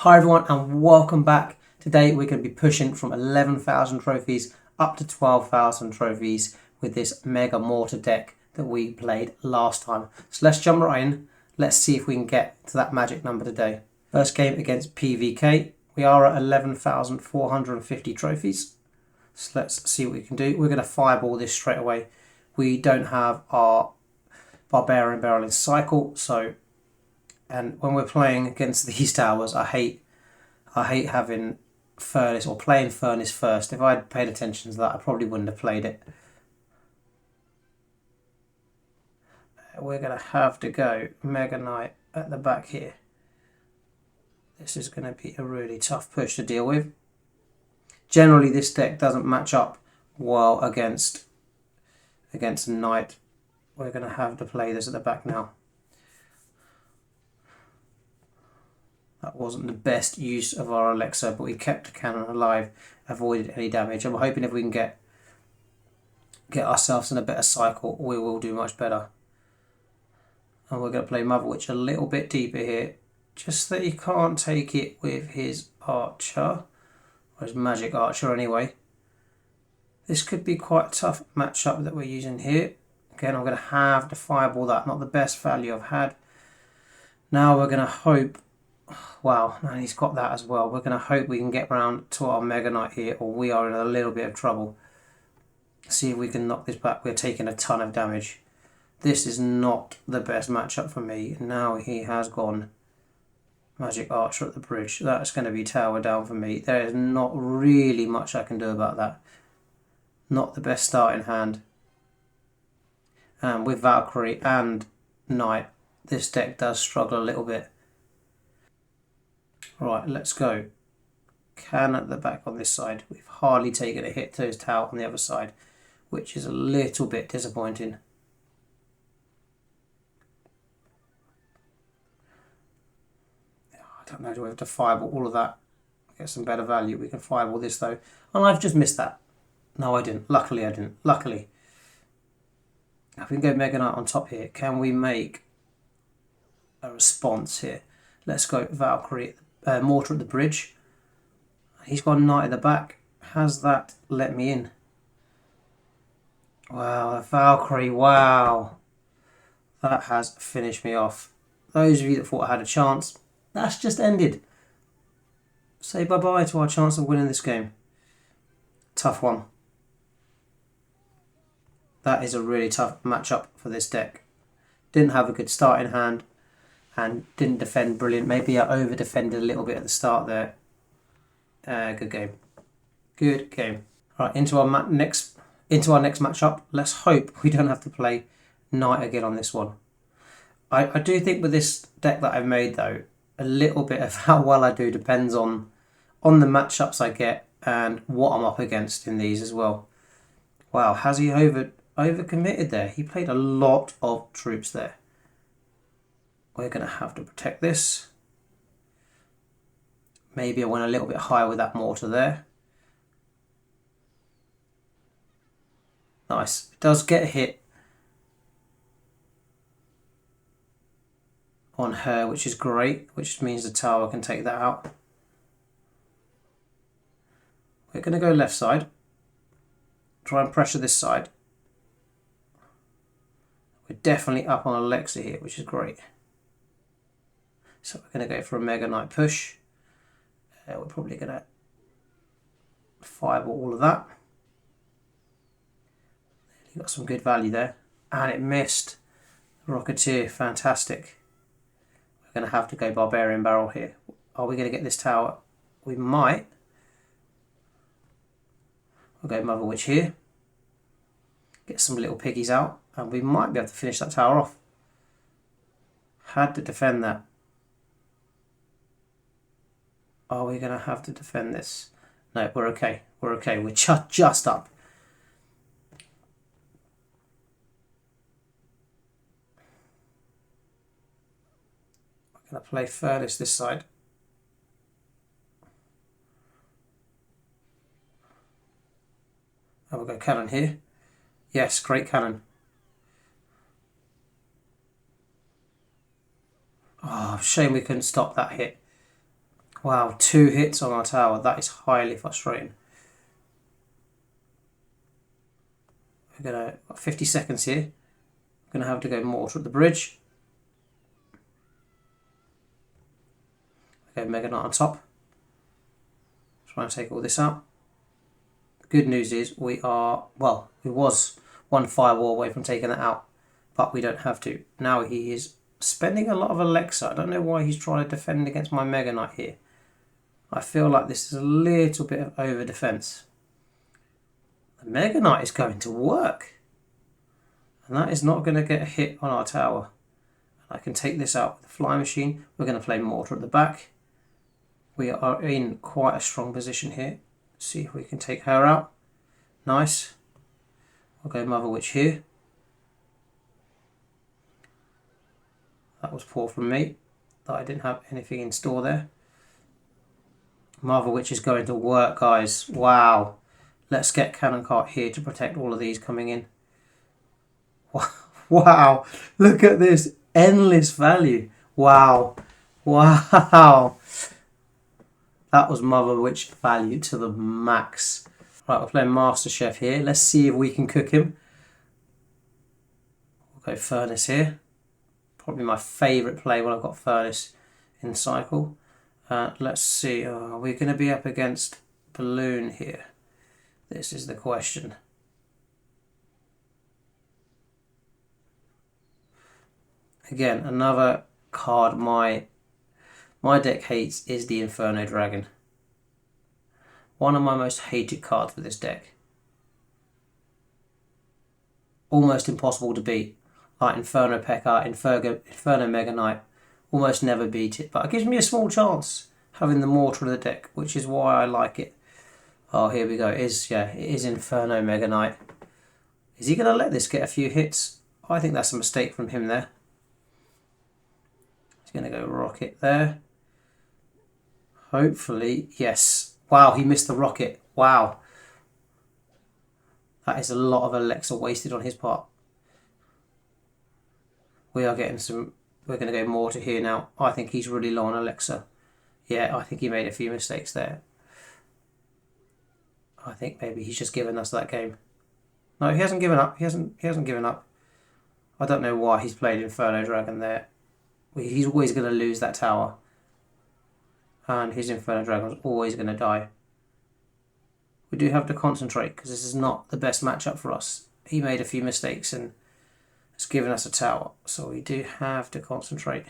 Hi everyone and welcome back. Today we're going to be pushing from 11,000 trophies up to 12,000 trophies with this mega mortar deck that we played last time. So let's jump right in. Let's see if we can get to that magic number today. First game against PVK. We are at 11,450 trophies. So let's see what we can do. We're going to fireball this straight away. We don't have our barbarian barreling cycle, and when we're playing against these towers, I hate having furnace or playing furnace first. If I'd paid attention to that, I probably wouldn't have played it. We're going to have to go Mega Knight at the back here. This is going to be a really tough push to deal with. Generally, this deck doesn't match up well against Knight. We're going to have to play this at the back now. That wasn't the best use of our Alexa, but we kept the cannon alive, avoided any damage. I'm hoping if we can get ourselves in a better cycle, we will do much better. And we're going to play Mother Witch a little bit deeper here, just that he can't take it with his archer, or his magic archer anyway. This could be quite a tough matchup that we're using here. Again, I'm going to have to fireball that. Not the best value I've had. Now we're going to hope... Wow, and he's got that as well. We're going to hope we can get round to our Mega Knight here, or we are in a little bit of trouble. See if we can knock this back. We're taking a ton of damage. This is not the best matchup for me. Now he has gone Magic Archer at the bridge. That's going to be tower down for me. There is not really much I can do about that. Not the best starting hand. And with Valkyrie and Knight, this deck does struggle a little bit. Right, let's go. Can at the back on this side. We've hardly taken a hit to his tower on the other side, which is a little bit disappointing. I don't know, do we have to fireball all of that? Get some better value. We can fireball this though. And I've just missed that. No, I didn't. Luckily, I didn't. Luckily. If we can go Mega Knight on top here, can we make a response here? Let's go Valkyrie, Mortar at the bridge. He's got a Knight at the back. Has that let me in? Wow, Valkyrie, wow. That has finished me off. Those of you that thought I had a chance, that's just ended. Say bye-bye to our chance of winning this game. Tough one. That is a really tough matchup for this deck. Didn't have a good starting hand and didn't defend brilliant. Maybe I over-defended a little bit at the start there. Good game. Good game. Right, into our next matchup. Let's hope we don't have to play Knight again on this one. I do think with this deck that I've made though, a little bit of how well I do depends on the matchups I get and what I'm up against in these as well. Wow, has he over-committed there? He played a lot of troops there. We're going to have to protect this. Maybe I went a little bit higher with that mortar there. Nice. It does get a hit on her, which is great, which means the tower can take that out. We're going to go left side. Try and pressure this side. We're definitely up on Alexa here, which is great. So we're going to go for a Mega Knight push. We're probably going to fireball all of that. You got some good value there. And it missed. Rocketeer, fantastic. We're going to have to go Barbarian Barrel here. Are we going to get this tower? We might. We'll go Mother Witch here. Get some little piggies out. And we might be able to finish that tower off. Had to defend that. Are we going to have to defend this? No, we're okay. We're okay. We're just up. We're going to play Furnace this side. And we'll go cannon here. Yes, great cannon. Oh, shame we couldn't stop that hit. Wow, 2 hits on our tower. That is highly frustrating. We're going to... 50 seconds here. We're going to have to go mortar at the bridge. Okay, Mega Knight on top. Try and take all this out. The good news is we are... Well, we was 1 firewall away from taking that out. But we don't have to. Now he is spending a lot of Alexa. I don't know why he's trying to defend against my Mega Knight here. I feel like this is a little bit of over defense. The Mega Knight is going to work. And that is not going to get a hit on our tower. I can take this out with the fly machine. We're going to play mortar at the back. We are in quite a strong position here. See if we can take her out. Nice. I'll go Mother Witch here. That was poor from me, that I didn't have anything in store there. Mother Witch is going to work, guys. Wow. Let's get Cannon Cart here to protect all of these coming in. Wow. Look at this. Endless value. Wow. Wow. That was Mother Witch value to the max. Right, we're playing Master Chef here. Let's see if we can cook him. We'll go Furnace here. Probably my favourite play when I've got Furnace in cycle. Let's see, are we going to be up against Balloon here? This is the question. Again, another card my deck hates is the Inferno Dragon. One of my most hated cards for this deck. Almost impossible to beat. Like Inferno P.E.K.K.A, Inferno Mega Knight, almost never beat it. But it gives me a small chance having the mortar in the deck, which is why I like it. Oh, here we go. It is Inferno Mega Knight. Is he going to let this get a few hits? I think that's a mistake from him there. He's going to go Rocket there. Hopefully, yes. Wow, he missed the Rocket. Wow. That is a lot of Alexa wasted on his part. We are getting some... We're going to go mortar here now. I think he's really low on Alexa. Yeah, I think he made a few mistakes there. I think maybe he's just given us that game. No, he hasn't given up. He hasn't given up. I don't know why he's played Inferno Dragon there. He's always going to lose that tower. And his Inferno Dragon's always going to die. We do have to concentrate because this is not the best matchup for us. He made a few mistakes and has given us a tower. So we do have to concentrate.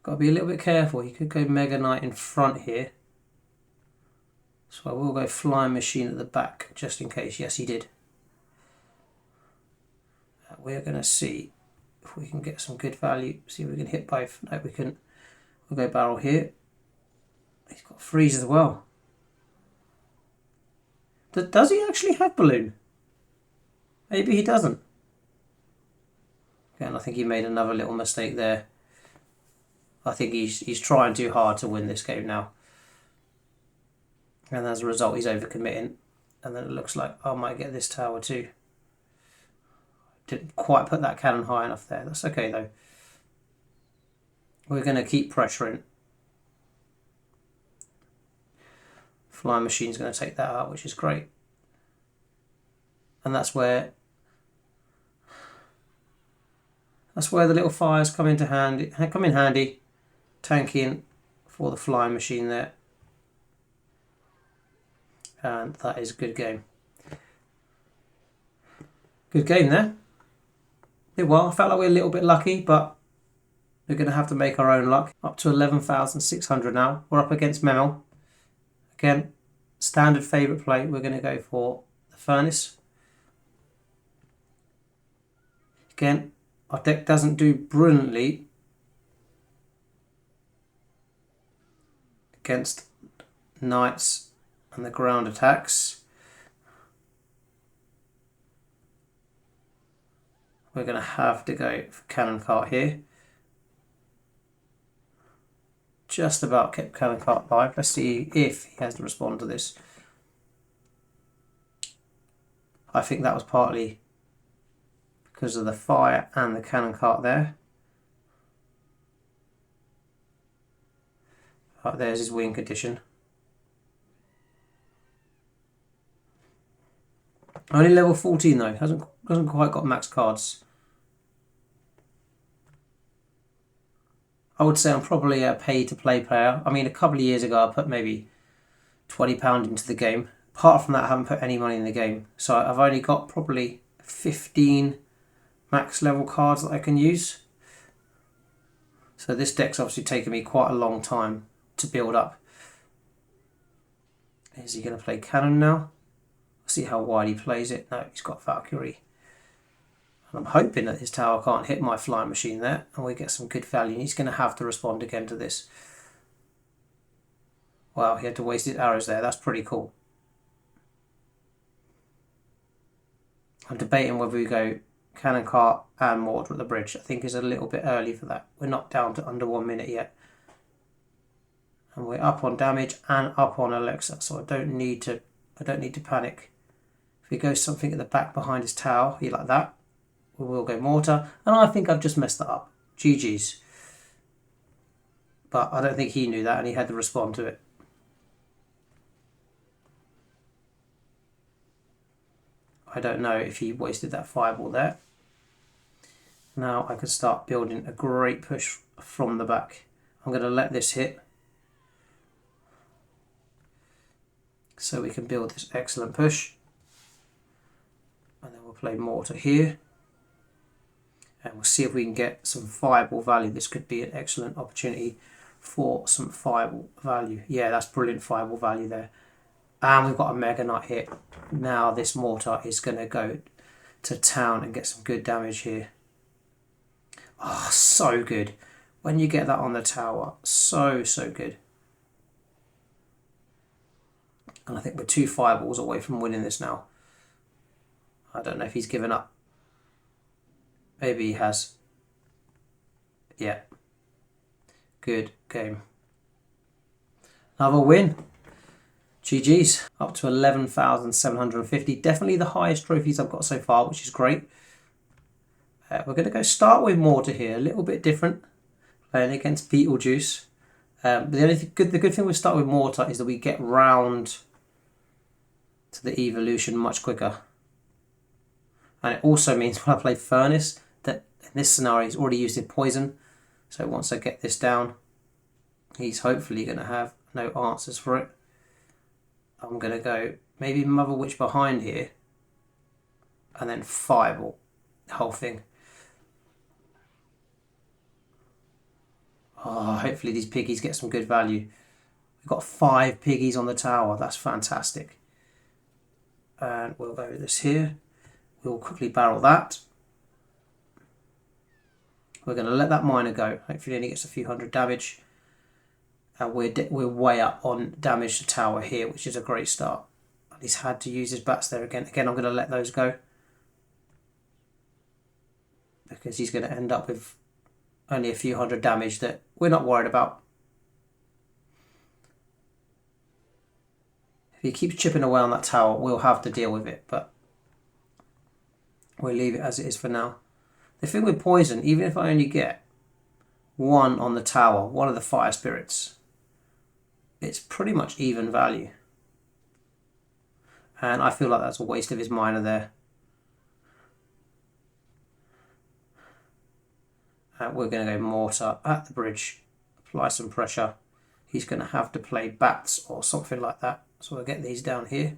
Got to be a little bit careful. He could go Mega Knight in front here. So I will go Flying Machine at the back, just in case. Yes, he did. We're going to see if we can get some good value. See if we can hit both. No, we can. We'll go Barrel here. He's got Freeze as well. Does he actually have Balloon? Maybe he doesn't. Again, I think he made another little mistake there. I think he's trying too hard to win this game now. And as a result, he's overcommitting. And then it looks like I might get this tower too. Didn't quite put that cannon high enough there. That's okay though. We're going to keep pressuring. Flying Machine's going to take that out, which is great. And that's where the little fires come in handy. Tanking for the Flying Machine there. And that is a good game. Good game there. Did well. I felt like we were a little bit lucky, but we're going to have to make our own luck. Up to 11,600 now. We're up against Memel. Again, standard favourite play. We're going to go for the Furnace. Again, our deck doesn't do brilliantly against Knights and the ground attacks. We're going to have to go for Cannon Cart here. Just about kept Cannon Cart live. Let's see if he has to respond to this. I think that was partly because of the fire and the cannon cart there. Right, there's his win condition. Only level 14 though, hasn't quite got max cards. I would say I'm probably a pay-to-play player. I mean, a couple of years ago I put maybe £20 into the game. Apart from that, I haven't put any money in the game. So I've only got probably 15 max level cards that I can use. So this deck's obviously taken me quite a long time to build up. Is he going to play cannon now? See how wide he plays it. No, he's got Valkyrie. And I'm hoping that his tower can't hit my flying machine there and we get some good value. He's going to have to respond again to this. Wow, he had to waste his arrows there. That's pretty cool. I'm debating whether we go cannon cart and mortar at the bridge. I think it's a little bit early for that. We're not down to under 1 minute yet. And we're up on damage and up on Alexa, so I don't need to panic. If he goes something at the back behind his tower, like that, we will go mortar. And I think I've just messed that up. GG's. But I don't think he knew that and he had to respond to it. I don't know if he wasted that fireball there. Now I can start building a great push from the back. I'm going to let this hit, so we can build this excellent push. And then we'll play mortar here. And we'll see if we can get some fireball value. This could be an excellent opportunity for some fireball value. Yeah, that's brilliant fireball value there. And we've got a Mega Knight hit. Now this mortar is going to go to town and get some good damage here. Oh, so good. When you get that on the tower, so good. And I think we're 2 fireballs away from winning this now. I don't know if he's given up. Maybe he has. Yeah. Good game. Another win. GG's. Up to 11,750. Definitely the highest trophies I've got so far, which is great. We're going to go start with mortar here. A little bit different. Playing against Beetlejuice. The good thing we start with mortar is that we get round to the evolution much quicker. And it also means when I play Furnace, that in this scenario he's already used his poison. So once I get this down, he's hopefully going to have no answers for it. I'm going to go maybe Mother Witch behind here. And then Fireball. The whole thing. Oh, hopefully these piggies get some good value. We've got 5 piggies on the tower. That's fantastic. And we'll go with this here. We'll quickly barrel that. We're going to let that miner go. Hopefully he only gets a few hundred damage. And we're way up on damage to tower here, which is a great start. And he's had to use his bats there again. Again, I'm going to let those go. Because he's going to end up with only a few hundred damage that we're not worried about. If he keeps chipping away on that tower, we'll have to deal with it. But we'll leave it as it is for now. The thing with poison, even if I only get 1 on the tower, 1 of the fire spirits, it's pretty much even value. And I feel like that's a waste of his miner there. And we're going to go mortar at the bridge, apply some pressure. He's going to have to play bats or something like that. So we'll get these down here.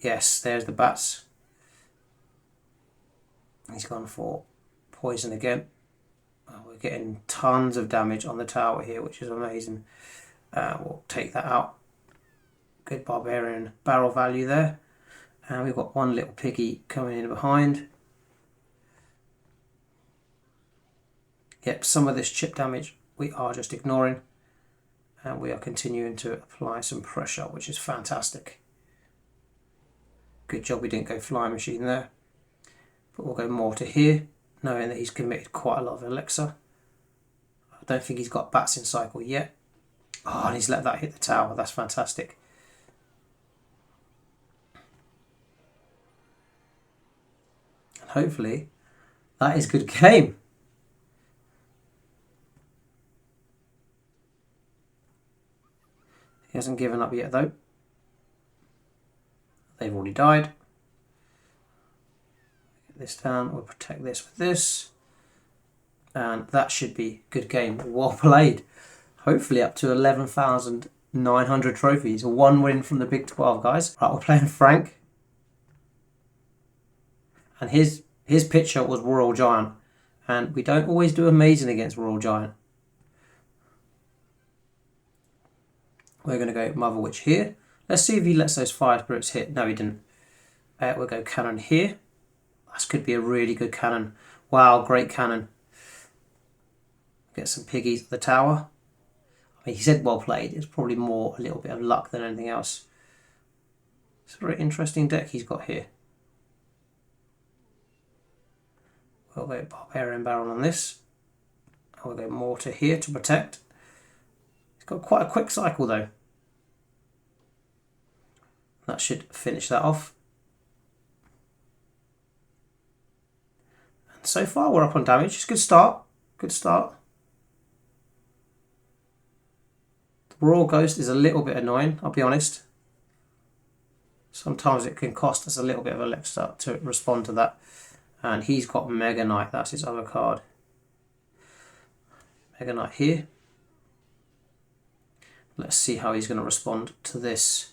Yes, there's the bats. He's gone for poison again. We're getting tons of damage on the tower here, which is amazing. We'll take that out. Good barbarian barrel value there. And we've got 1 little piggy coming in behind. Yep, some of this chip damage we are just ignoring. And we are continuing to apply some pressure, which is fantastic. Good job we didn't go flying machine there. But we'll go mortar here, knowing that he's committed quite a lot of elixir. I don't think he's got bats in cycle yet. Oh, and he's let that hit the tower. That's fantastic. And hopefully That is good game. He hasn't given up yet though. They've already died. Get this down, we'll protect this with this. And that should be good game. Well played. Hopefully up to 11,900 trophies. 1 win from the Big 12, guys. Right, we're playing Frank. And his picture was Royal Giant. And we don't always do amazing against Royal Giant. We're going to go Mother Witch here. Let's see if he lets those fire spirits hit. No, he didn't. We'll go cannon here. This could be a really good cannon. Wow, great cannon. Get some piggies at the tower. I mean, he said well played. It's probably more a little bit of luck than anything else. It's a very interesting deck he's got here. We'll go Barbarian Baron on this. And we'll go Mortar here to protect. He's got quite a quick cycle though. That should finish that off. And so far we're up on damage. It's a good start. Good start. The Royal Ghost is a little bit annoying, I'll be honest. Sometimes it can cost us a little bit of elixir to respond to that. And he's got Mega Knight, that's his other card. Mega Knight here. Let's see how he's going to respond to this.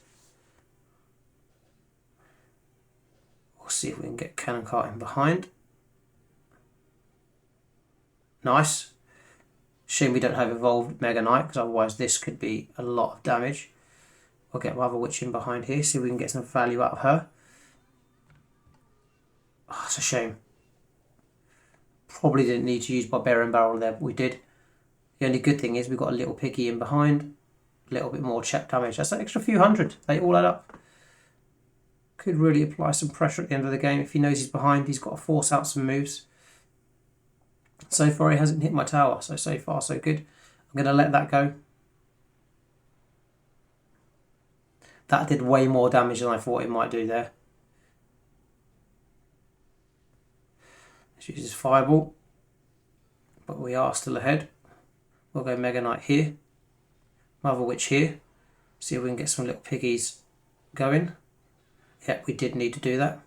We'll see if we can get Cannon Cart in behind. Nice. Shame we don't have evolved Mega Knight, because otherwise this could be a lot of damage. We'll get Mother Witch in behind here, see if we can get some value out of her. Oh, it's a shame. Probably didn't need to use Barbarian Barrel there, but we did. The only good thing is we've got a little piggy in behind. A little bit more check damage. That's an extra few hundred. They all add up. Could really apply some pressure at the end of the game. If he knows he's behind, he's got to force out some moves. So far he hasn't hit my tower, so far so good. I'm going to let that go. That did way more damage than I thought it might do there. Let's use his Fireball. But we are still ahead. We'll go Mega Knight here. Mother Witch here. See if we can get some little piggies going. Yep, we did need to do that.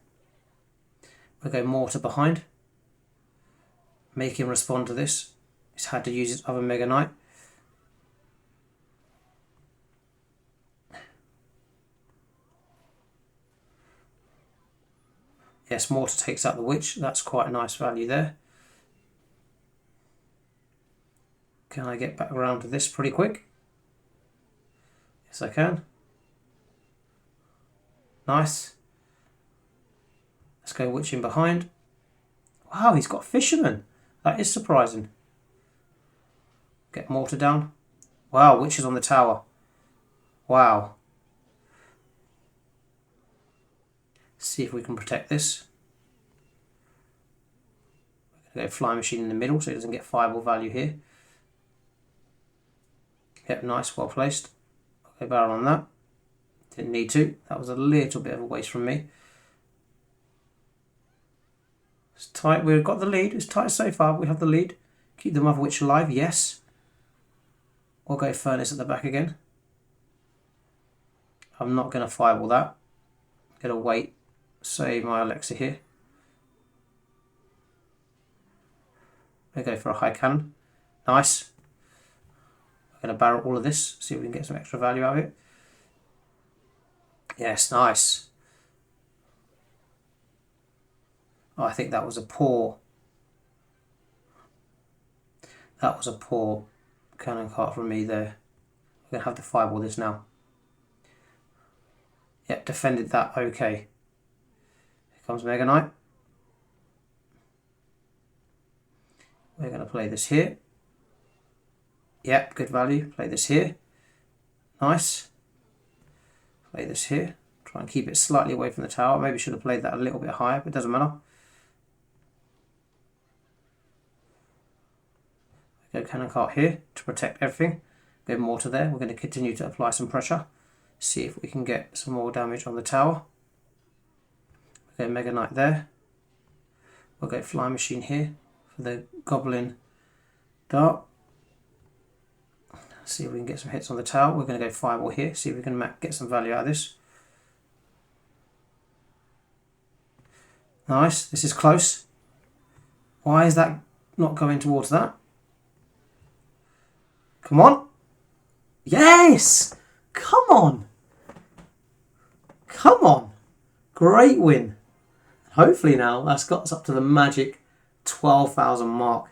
We'll go Mortar behind. Make him respond to this. He's had to use his other Mega Knight. Yes, Mortar takes out the Witch. That's quite a nice value there. Can I get back around to this pretty quick? Yes, I can. Nice. Let's go Witch in behind. Wow, he's got Fisherman. That is surprising. Get Mortar down. Wow, Witch is on the tower. Wow. See if we can protect this. We're going to go Fly Machine in the middle so he doesn't get Fireball value here. Yep, nice, well placed. Okay, barrel on that. Didn't need to. That was a little bit of a waste from me. It's tight. We've got the lead. It's tight so far. We have the lead. Keep the Mother Witch alive. Yes. We'll go Furnace at the back again. I'm not going to Fireball that. I'm going to wait. Save my elixir here. We'll go for a high cannon. Nice. I'm going to barrel all of this. See if we can get some extra value out of it. Yes, nice. Oh, I think that was a poor. That was a poor cannon cart from me there. I'm going to have to Fireball this now. Yep, defended that okay. Here comes Mega Knight. We're going to play this here. Yep, good value. Play this here. Nice. Play this here. Try and keep it slightly away from the tower. Maybe should have played that a little bit higher, but it doesn't matter. Go Cannon Cart here to protect everything. Go Mortar there. We're going to continue to apply some pressure. See if we can get some more damage on the tower. We'll go Mega Knight there. We'll go Fly Machine here. for the goblin dart. See if we can get some hits on the tail. We're going to go fireball here, see if we can get some value out of this. Nice, this is close. Why is that not going towards that? Come on. Yes! Come on. Come on. Great win. Hopefully now that's got us up to the magic 12,000 mark.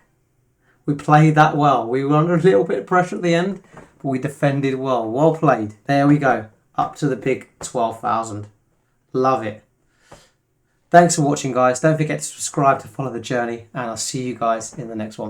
We played that well. We were under a little bit of pressure at the end, but we defended well. Well played. There we go. Up to the big 12,000. Love it. Thanks for watching, guys. Don't forget to subscribe to follow the journey, and I'll see you guys in the next one.